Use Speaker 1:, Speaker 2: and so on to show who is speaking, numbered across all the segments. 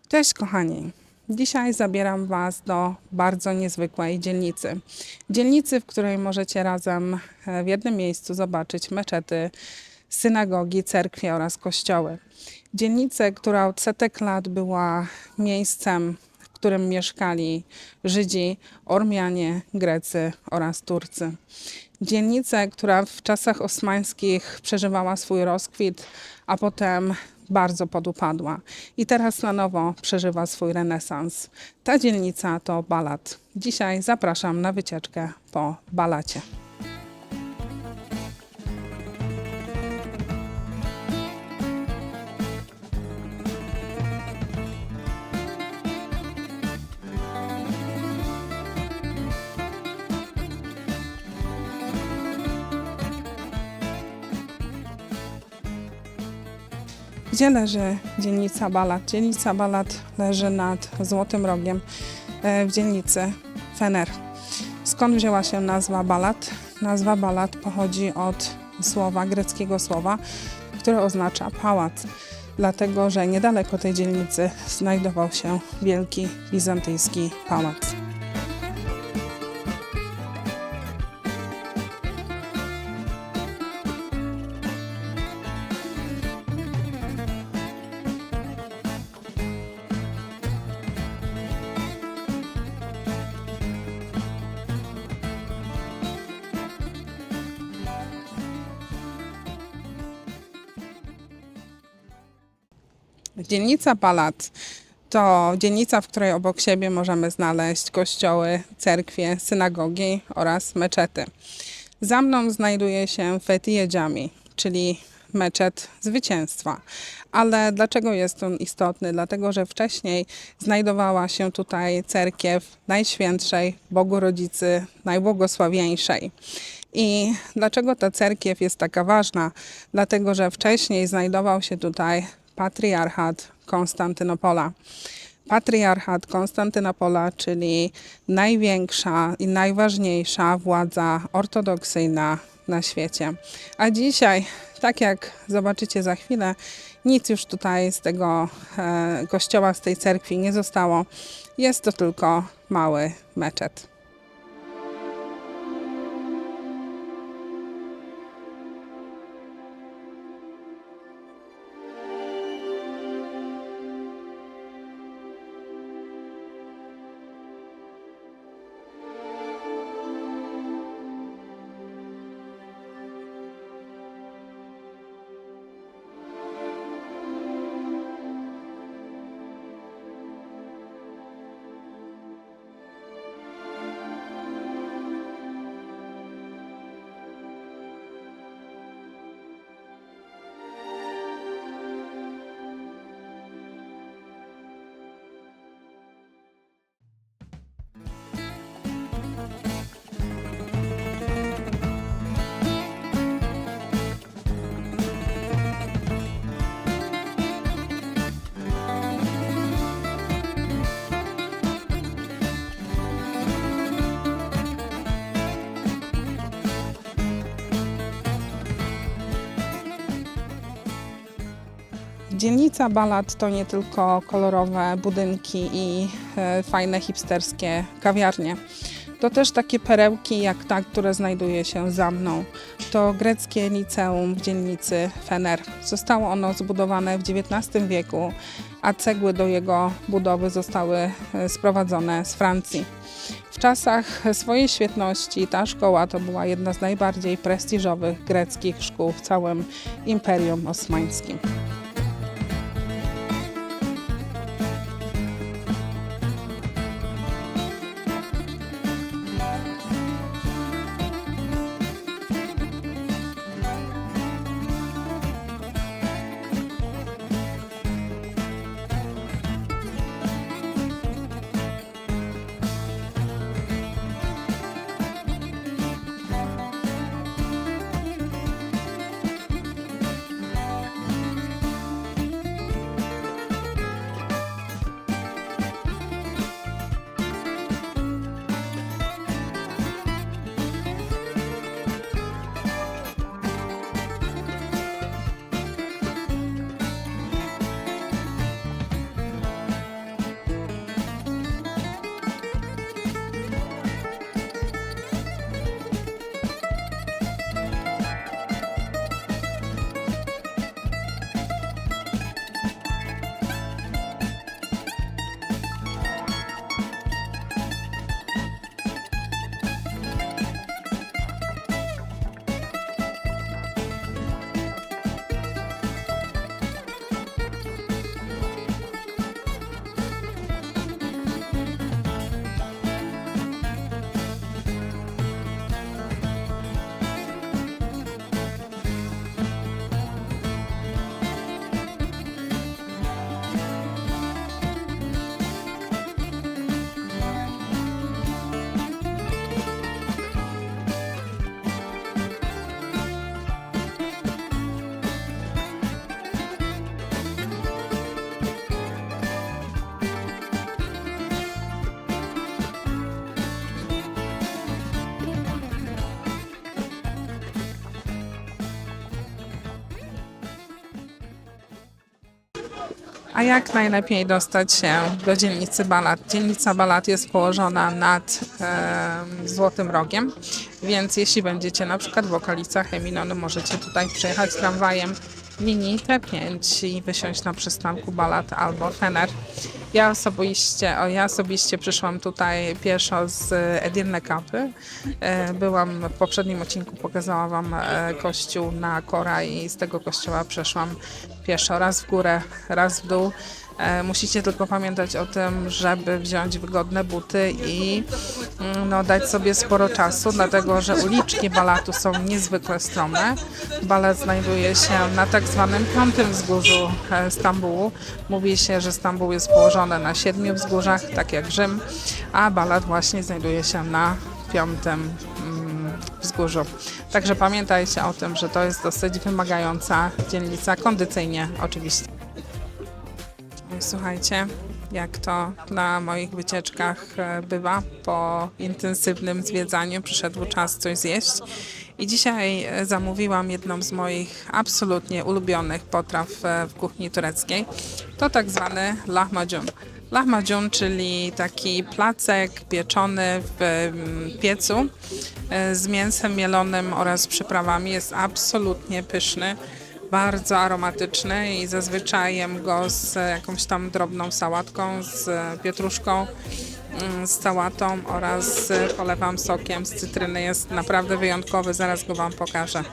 Speaker 1: Cześć kochani, dzisiaj zabieram Was do bardzo niezwykłej dzielnicy. Dzielnicy, w której możecie razem w jednym miejscu zobaczyć meczety, synagogi, cerkwie oraz kościoły. Dzielnicę, która od setek lat była miejscem, w którym mieszkali Żydzi, Ormianie, Grecy oraz Turcy. Dzielnicę, która w czasach osmańskich przeżywała swój rozkwit, a potem bardzo podupadła i teraz na nowo przeżywa swój renesans. Ta dzielnica to Balat. Dzisiaj zapraszam na wycieczkę po Balacie. Gdzie leży dzielnica Balat? Dzielnica Balat leży nad Złotym Rogiem w dzielnicy Fener. Skąd wzięła się nazwa Balat? Nazwa Balat pochodzi od greckiego słowa, które oznacza pałac, dlatego że niedaleko tej dzielnicy znajdował się wielki bizantyjski pałac. Dzielnica Balat to dzielnica, w której obok siebie możemy znaleźć kościoły, cerkwie, synagogi oraz meczety. Za mną znajduje się Fethiye Jami, czyli meczet zwycięstwa. Ale dlaczego jest on istotny? Dlatego, że wcześniej znajdowała się tutaj cerkiew Najświętszej Bogu Rodzicy Najbłogosławieńszej. I dlaczego ta cerkiew jest taka ważna? Dlatego, że wcześniej znajdował się tutaj patriarchat Konstantynopola. Patriarchat Konstantynopola, czyli największa i najważniejsza władza ortodoksyjna na świecie. A dzisiaj, tak jak zobaczycie za chwilę, nic już tutaj z tego kościoła, z tej cerkwi nie zostało. Jest to tylko mały meczet. Dzielnica Balat to nie tylko kolorowe budynki i fajne hipsterskie kawiarnie. To też takie perełki jak ta, które znajduje się za mną. To greckie liceum w dzielnicy Fener. Zostało ono zbudowane w XIX wieku, a cegły do jego budowy zostały sprowadzone z Francji. W czasach swojej świetności ta szkoła to była jedna z najbardziej prestiżowych greckich szkół w całym Imperium Osmańskim. A jak najlepiej dostać się do dzielnicy Balat? Dzielnica Balat jest położona nad Złotym Rogiem, więc jeśli będziecie na przykład w okolicach Emilonu, możecie tutaj przejechać tramwajem linii T5 i wysiąść na przystanku Balat albo Fener. Ja osobiście przyszłam tutaj pieszo z Edirne Kapy. Byłam w poprzednim odcinku, pokazałam Wam kościół na Kora i z tego kościoła przeszłam pieszo raz w górę, raz w dół. Musicie tylko pamiętać o tym, żeby wziąć wygodne buty i dać sobie sporo czasu, dlatego że uliczki Balatu są niezwykle strome. Balat znajduje się na tak zwanym piątym wzgórzu Stambułu. Mówi się, że Stambuł jest położony na 7 wzgórzach, tak jak Rzym, a Balat właśnie znajduje się na piątym wzgórzu. Także pamiętajcie o tym, że to jest dosyć wymagająca dzielnica, kondycyjnie oczywiście. Słuchajcie, jak to na moich wycieczkach bywa, po intensywnym zwiedzaniu przyszedł czas coś zjeść. I dzisiaj zamówiłam jedną z moich absolutnie ulubionych potraw w kuchni tureckiej. To tak zwany lahmacun. Lahmacun, czyli taki placek pieczony w piecu z mięsem mielonym oraz przyprawami. Jest absolutnie pyszny. Bardzo aromatyczny i zazwyczaj jem go z jakąś tam drobną sałatką, z pietruszką, z sałatą oraz polewam sokiem z cytryny. Jest naprawdę wyjątkowy, zaraz go Wam pokażę.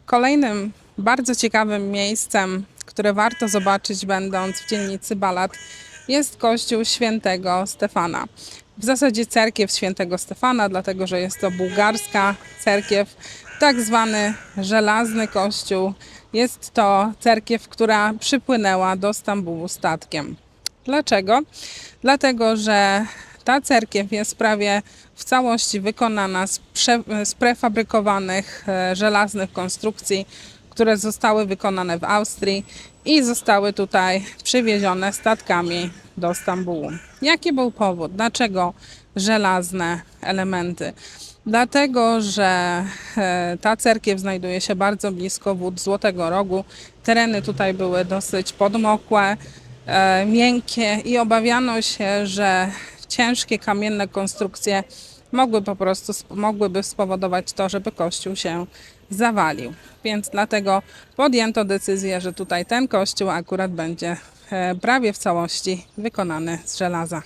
Speaker 1: Kolejnym bardzo ciekawym miejscem, które warto zobaczyć będąc w dzielnicy Balat, jest kościół świętego Stefana. W zasadzie cerkiew świętego Stefana, dlatego że jest to bułgarska cerkiew, tak zwany żelazny kościół. Jest to cerkiew, która przypłynęła do Stambułu statkiem. Dlaczego? Dlatego, że ta cerkiew jest prawie w całości wykonana z prefabrykowanych żelaznych konstrukcji, które zostały wykonane w Austrii i zostały tutaj przywiezione statkami do Stambułu. Jaki był powód? Dlaczego żelazne elementy? Dlatego, że ta cerkiew znajduje się bardzo blisko wód Złotego Rogu. Tereny tutaj były dosyć podmokłe, miękkie i obawiano się, że ciężkie kamienne konstrukcje mogłyby spowodować to, żeby kościół się zawalił. Więc dlatego podjęto decyzję, że tutaj ten kościół akurat będzie prawie w całości wykonany z żelaza.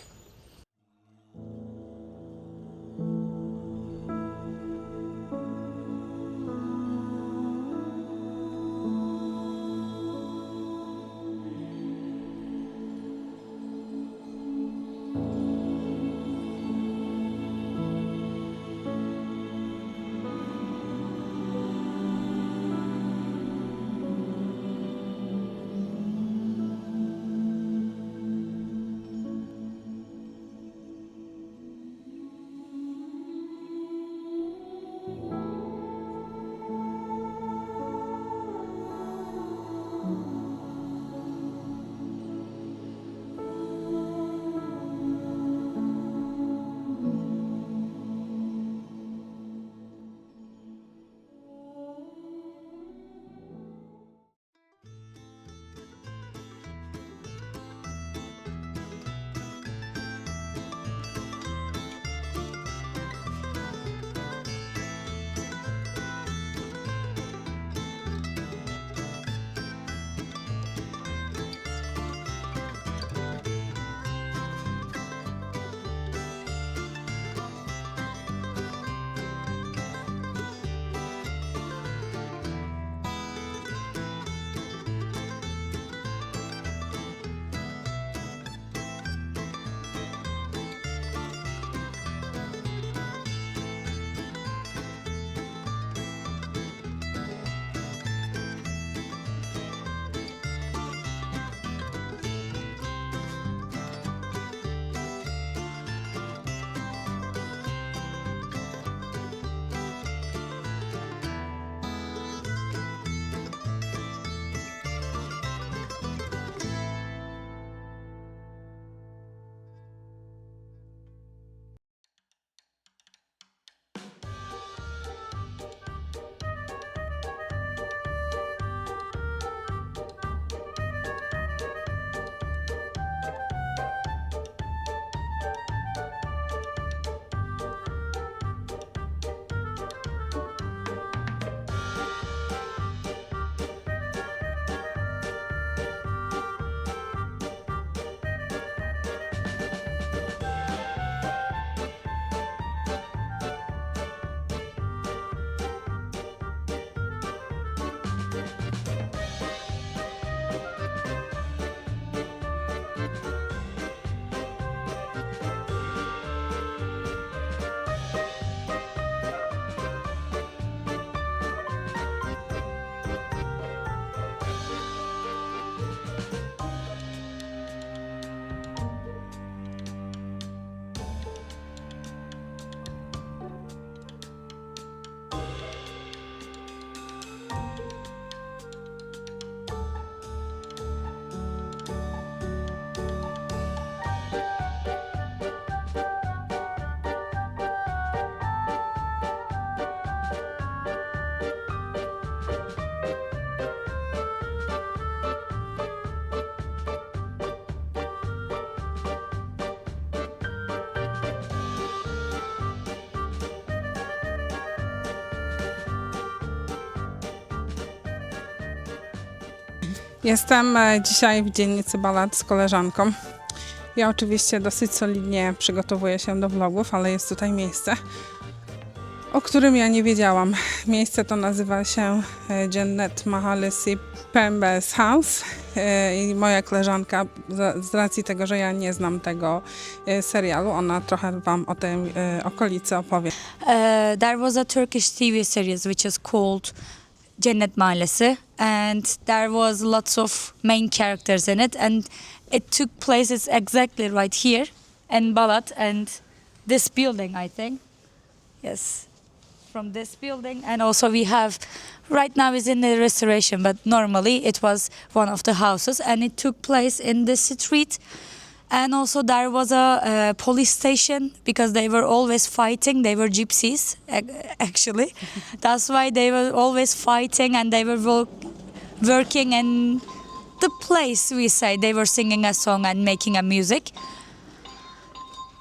Speaker 1: Jestem dzisiaj w dzielnicy Balat z koleżanką. Ja oczywiście dosyć solidnie przygotowuję się do vlogów, ale jest tutaj miejsce, o którym ja nie wiedziałam. Miejsce to nazywa się Cennet Mahallesi Pembe's House i moja koleżanka, z racji tego, że ja nie znam tego serialu, ona trochę wam o tej okolicy opowie.
Speaker 2: There was a Turkish TV series which is called Cennet Mahallesi, and there was lots of main characters in it, and it took place it's exactly right here in Balat, and this building, I think. Yes, from this building, and also we have right now is in the restoration, but normally it was one of the houses, and it took place in the street. And also there was a police station because they were always fighting. They were gypsies, actually. That's why they were always fighting, and they were working in the place, we say. They were singing a song and making a music.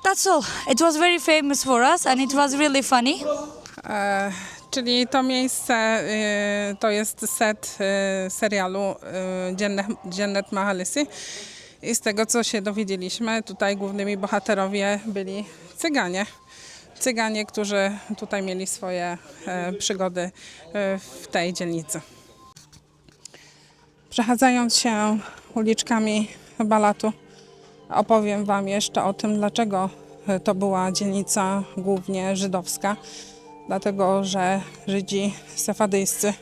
Speaker 2: That's all. It was very famous for us, and it was really funny.
Speaker 1: Czyli to miejsce to jest set serialu Cennet Mahallesi. I z tego, co się dowiedzieliśmy, tutaj głównymi bohaterowie byli Cyganie. Cyganie, którzy tutaj mieli swoje przygody w tej dzielnicy. Przechadzając się uliczkami Balatu, opowiem wam jeszcze o tym, dlaczego to była dzielnica głównie żydowska. Dlatego, że Żydzi sefadyjscy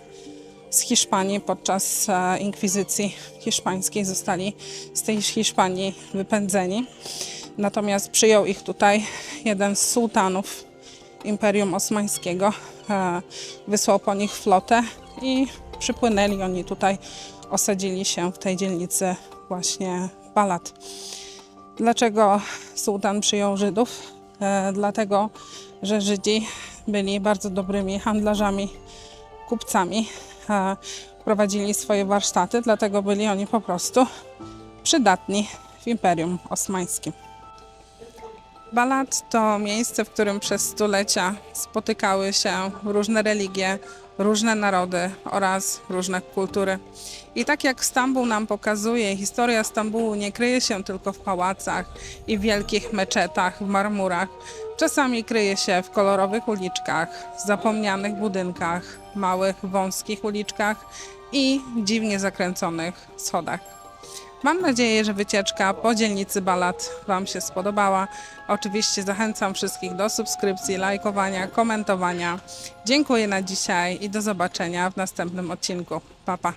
Speaker 1: z Hiszpanii podczas inkwizycji hiszpańskiej zostali z tej Hiszpanii wypędzeni. Natomiast przyjął ich tutaj jeden z sułtanów Imperium Osmańskiego. Wysłał po nich flotę i przypłynęli oni tutaj, osadzili się w tej dzielnicy właśnie Balat. Dlaczego sułtan przyjął Żydów? Dlatego, że Żydzi byli bardzo dobrymi handlarzami, kupcami. Prowadzili swoje warsztaty, dlatego byli oni po prostu przydatni w Imperium Osmańskim. Balat to miejsce, w którym przez stulecia spotykały się różne religie, różne narody oraz różne kultury. I tak jak Stambuł nam pokazuje, historia Stambułu nie kryje się tylko w pałacach i wielkich meczetach, w marmurach. Czasami kryje się w kolorowych uliczkach, zapomnianych budynkach, małych, wąskich uliczkach i dziwnie zakręconych schodach. Mam nadzieję, że wycieczka po dzielnicy Balat wam się spodobała. Oczywiście zachęcam wszystkich do subskrypcji, lajkowania, komentowania. Dziękuję na dzisiaj i do zobaczenia w następnym odcinku. Pa, pa.